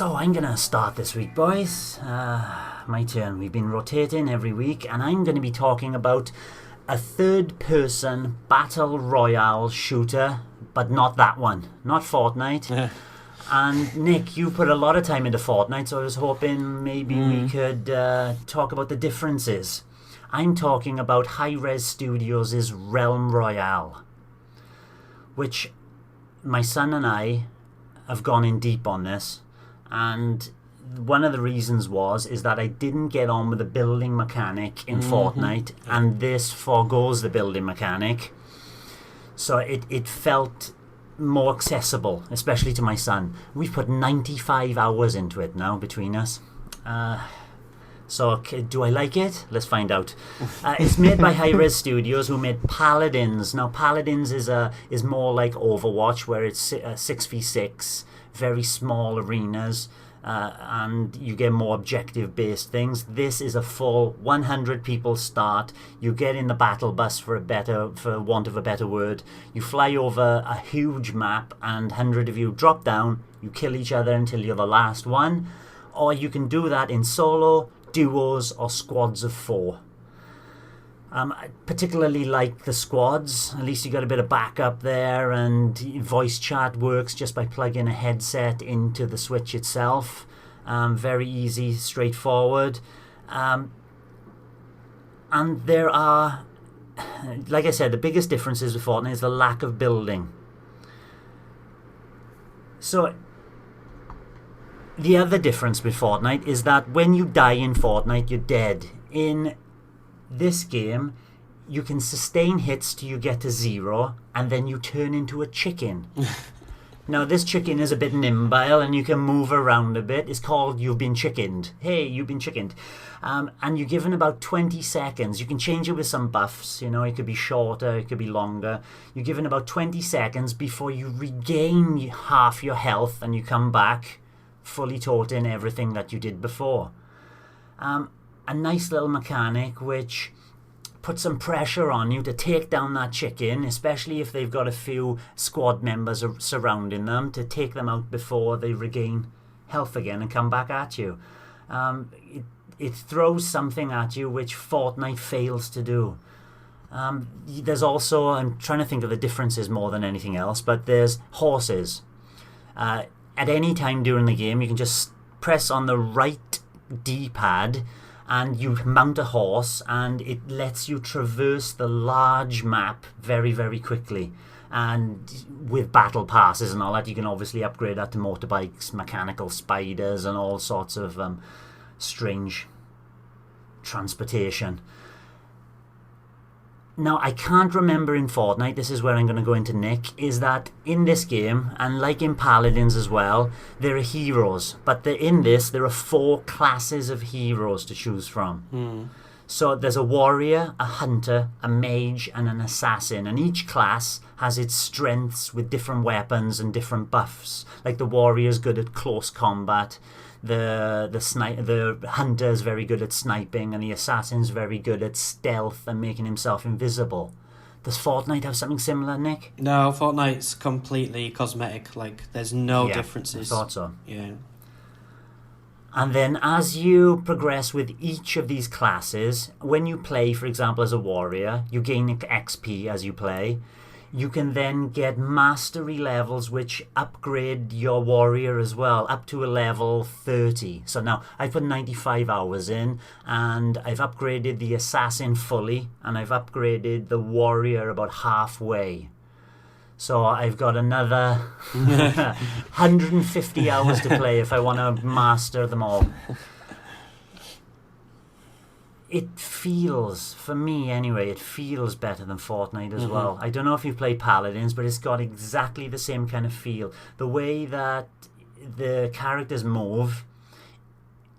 So I'm going to start this week, boys. My turn. We've been rotating every week, and I'm going to be talking about a third-person battle royale shooter, but not that one. Not Fortnite. And Nick, you put a lot of time into Fortnite, so I was hoping maybe we could talk about the differences. I'm talking about Hi-Rez Studios' Realm Royale, which my son and I have gone in deep on this, and one of the reasons is that I didn't get on with the building mechanic in Fortnite, and this forgoes the building mechanic, so it felt more accessible, especially to my son. We've put 95 hours into it now between us. So do I like it? Let's find out. It's made by Hi-Rez Studios, who made Paladins. Now Paladins is more like Overwatch, where it's 6v6, very small arenas, and you get more objective-based things. This is a full 100 people start. You get in the battle bus, for want of a better word. You fly over a huge map, and 100 of you drop down. You kill each other until you're the last one, or you can do that in solo, duos, or squads of 4. I particularly like the squads. At least you got a bit of backup there, and voice chat works just by plugging a headset into the Switch itself. Very easy, straightforward. And there are, like I said, the biggest differences with Fortnite is the lack of building. So the other difference with Fortnite is that when you die in Fortnite, you're dead. In this game, you can sustain hits till you get to 0, and then you turn into a chicken. Now, this chicken is a bit nimble, and you can move around a bit. It's called You've Been Chickened. Hey, you've been chickened. And you're given about 20 seconds. You can change it with some buffs. You know, it could be shorter, it could be longer. You're given about 20 seconds before you regain half your health, and you come back fully toting everything that you did before. A nice little mechanic which puts some pressure on you to take down that chicken, especially if they've got a few squad members surrounding them, to take them out before they regain health again and come back at you. It throws something at you which Fortnite fails to do. There's also, I'm trying to think of the differences more than anything else, but there's horses. At any time during the game, you can just press on the right D-pad and you mount a horse, and it lets you traverse the large map very, very quickly. And with battle passes and all that, you can obviously upgrade that to motorbikes, mechanical spiders, and all sorts of strange transportation. Now, I can't remember in Fortnite, this is where I'm going to go into Nick, is that in this game, and like in Paladins as well, there are heroes. But in this, there are 4 classes of heroes to choose from. So there's a warrior, a hunter, a mage, and an assassin. And each class has its strengths with different weapons and different buffs. Like the warrior's good at close combat. The hunter's very good at sniping, and the assassin's very good at stealth and making himself invisible. Does Fortnite have something similar, Nick? No, Fortnite's completely cosmetic. Like, there's no differences. I thought so. Yeah. And then as you progress with each of these classes, when you play, for example, as a warrior, you gain XP as you play. You can then get mastery levels which upgrade your warrior as well, up to a level 30. So now I've put 95 hours in, and I've upgraded the assassin fully, and I've upgraded the warrior about halfway. So I've got another 150 hours to play if I want to master them all. It feels, for me anyway, it feels better than Fortnite as well. I don't know if you've played Paladins, but it's got exactly the same kind of feel. The way that the characters move,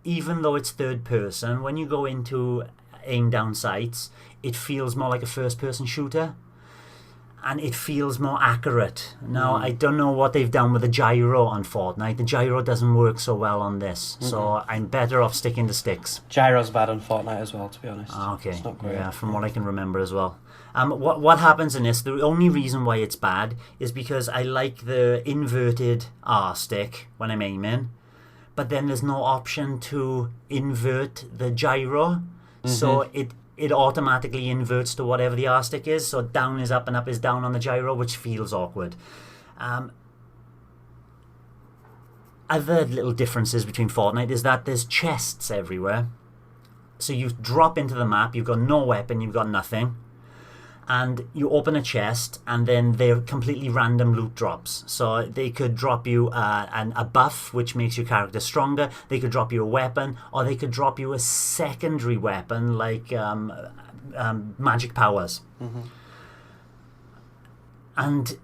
even though it's third person, when you go into aim down sights, it feels more like a first person shooter. And it feels more accurate. Now, I don't know what they've done with the gyro on Fortnite. The gyro doesn't work so well on this. So I'm better off sticking to sticks. Gyro's bad on Fortnite as well, to be honest. Okay. It's not great. Yeah, from what I can remember as well. What happens in this, the only reason why it's bad is because I like the inverted R stick when I'm aiming. but then there's no option to invert the gyro, so it automatically inverts to whatever the R stick is. So down is up and up is down on the gyro, which feels awkward. Other little differences between Fortnite is that there's chests everywhere. So you drop into the map, you've got no weapon, you've got nothing. And you open a chest, and then they're completely random loot drops. So they could drop you a buff, which makes your character stronger. They could drop you a weapon, or they could drop you a secondary weapon, like magic powers. And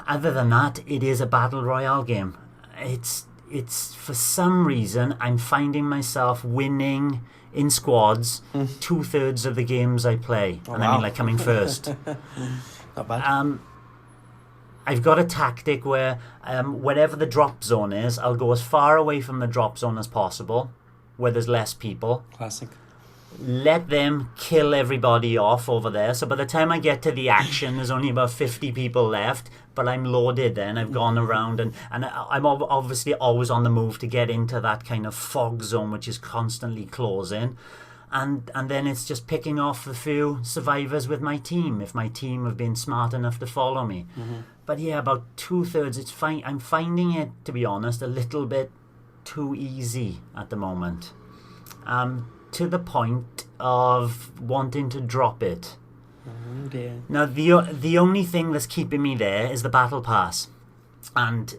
other than that, it is a battle royale game. It's for some reason I'm finding myself winning in squads 2/3 of the games I play. I mean, like, coming first. Not bad. I've got a tactic where wherever the drop zone is, I'll go as far away from the drop zone as possible, where there's less people. Classic. Let them kill everybody off over there. So by the time I get to the action, there's only about 50 people left, but I'm loaded then. I've gone around, and I'm obviously always on the move to get into that kind of fog zone, which is constantly closing. And then it's just picking off a few survivors with my team, if my team have been smart enough to follow me. But yeah, about 2/3, it's fine. I'm finding it, to be honest, a little bit too easy at the moment. To the point of wanting to drop it. Oh dear. Now, the only thing that's keeping me there is the Battle Pass. And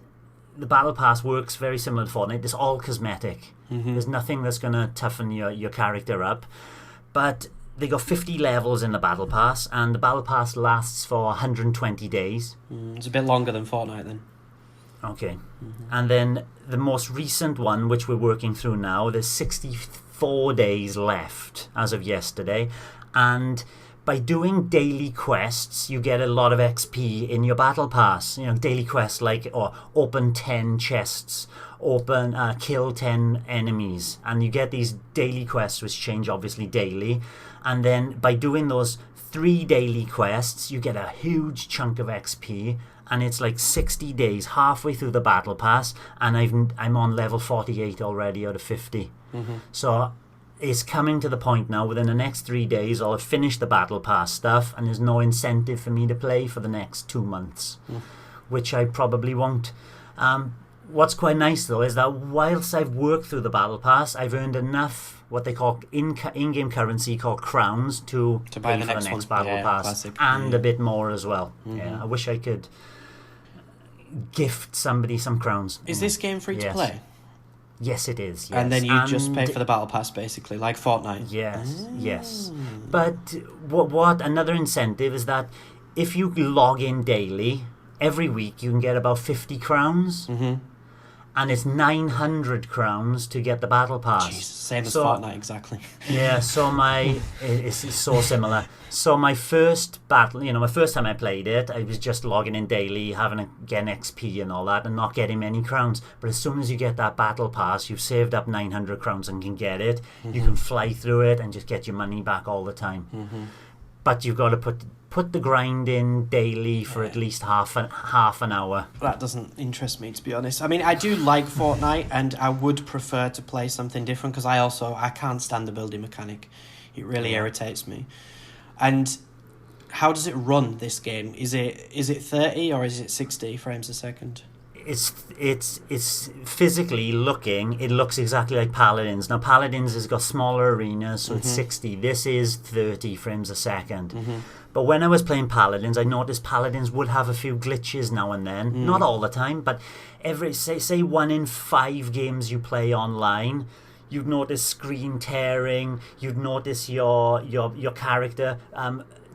the Battle Pass works very similar to Fortnite. It's all cosmetic. There's nothing that's going to toughen your character up. But they got 50 levels in the Battle Pass, and the Battle Pass lasts for 120 days. It's a bit longer than Fortnite then. Okay. And then the most recent one, which we're working through now, there's 64 days left as of yesterday, and by doing daily quests you get a lot of XP in your battle pass. Daily quests like open 10 chests, kill 10 enemies, and you get these daily quests which change obviously daily, and then by doing those 3 daily quests you get a huge chunk of XP. And it's like 60 days, halfway through the battle pass, and I'm on level 48 already out of 50. So it's coming to the point now, within the next 3 days I'll have finished the battle pass stuff, and there's no incentive for me to play for the next 2 months, which I probably won't. What's quite nice though is that whilst I've worked through the battle pass, I've earned enough what they call in-game currency called crowns to buy pay the for next the next one. battle pass, classic. and a bit more as well. I wish I could gift somebody some crowns. Is this game free to play? Yes, it is. Yes. And then you just pay for the battle pass, basically, like Fortnite. Yes. But what another incentive is that if you log in daily, every week you can get about 50 crowns. And it's 900 crowns to get the battle pass. Jesus, same as Fortnite, exactly. Yeah, so it's so similar. So my first battle, my first time I played it, I was just logging in daily, getting XP and all that, and not getting many crowns. But as soon as you get that battle pass, you've saved up 900 crowns and can get it. You can fly through it and just get your money back all the time. But you've got to put the grind in daily for at least half an hour. That doesn't interest me, to be honest. I mean, I do like Fortnite, and I would prefer to play something different, because I can't stand the building mechanic. It really irritates me. And how does it run, this game? Is it 30 or is it 60 frames a second? It's physically looking, it looks exactly like Paladins. Now Paladins has got smaller arenas, so it's 60. This is 30 frames a second. But when I was playing Paladins, I noticed Paladins would have a few glitches now and then. Not all the time, but every say 1 in 5 games you play online, you'd notice screen tearing, you'd notice your character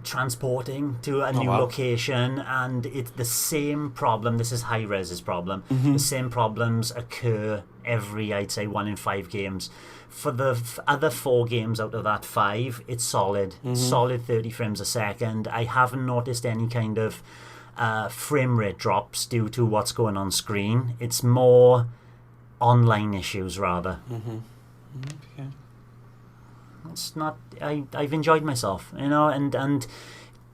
transporting to a new location, and it's the same problem. This is high-res's problem. The same problems occur every, I'd say, 1 in 5 games. For the other 4 games out of that 5, it's solid. Solid 30 frames a second. I haven't noticed any kind of frame rate drops due to what's going on screen. It's more online issues, rather. Okay. It's not. I've enjoyed myself, and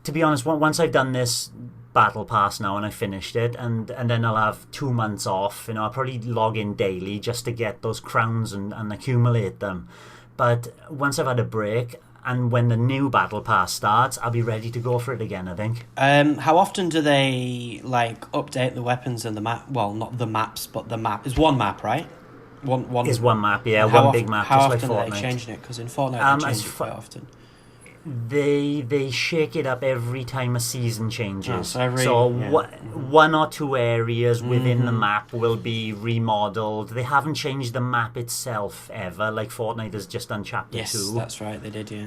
to be honest, once I've done this, battle pass now and I finished it, and then I'll have 2 months off. You know, I'll probably log in daily just to get those crowns and accumulate them. But once I've had a break, and when the new battle pass starts, I'll be ready to go for it again, I think. How often do they update the weapons and the map? Well, not the maps, but the map. It's one map, right? One is one map, yeah, big map, how just often like Fortnite. Are they changing it? Because in Fortnite they change it quite often. They shake it up every time a season changes. Oh, one or two areas within the map will be remodeled. They haven't changed the map itself ever, like Fortnite has just done Chapter 2. Yes, that's right, they did, yeah.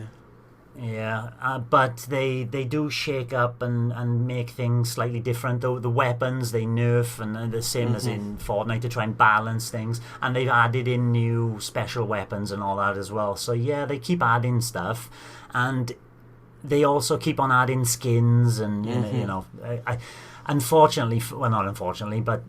Yeah, but they do shake up and make things slightly different. Though the weapons they nerf, and the same as in Fortnite, to try and balance things. And they've added in new special weapons and all that as well. So yeah, they keep adding stuff, and they also keep on adding skins. And you know, unfortunately, well, not unfortunately, but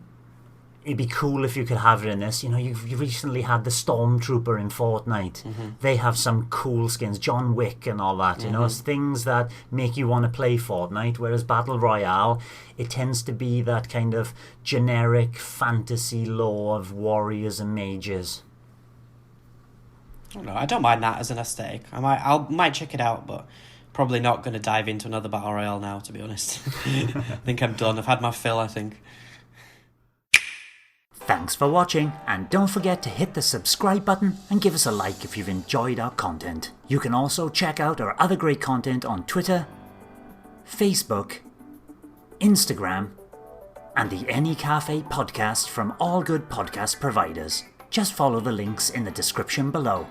it'd be cool if you could have it in this. You know, you've recently had the Stormtrooper in Fortnite. They have some cool skins, John Wick and all that. You know, it's things that make you want to play Fortnite. Whereas Battle Royale, it tends to be that kind of generic fantasy lore of warriors and mages. I don't mind that as an aesthetic. I might check it out, but probably not going to dive into another Battle Royale now, to be honest. I think I'm done. I've had my fill, I think. Thanks for watching, and don't forget to hit the subscribe button and give us a like if you've enjoyed our content. You can also check out our other great content on Twitter, Facebook, Instagram, and the N-E Café podcast from all good podcast providers. Just follow the links in the description below.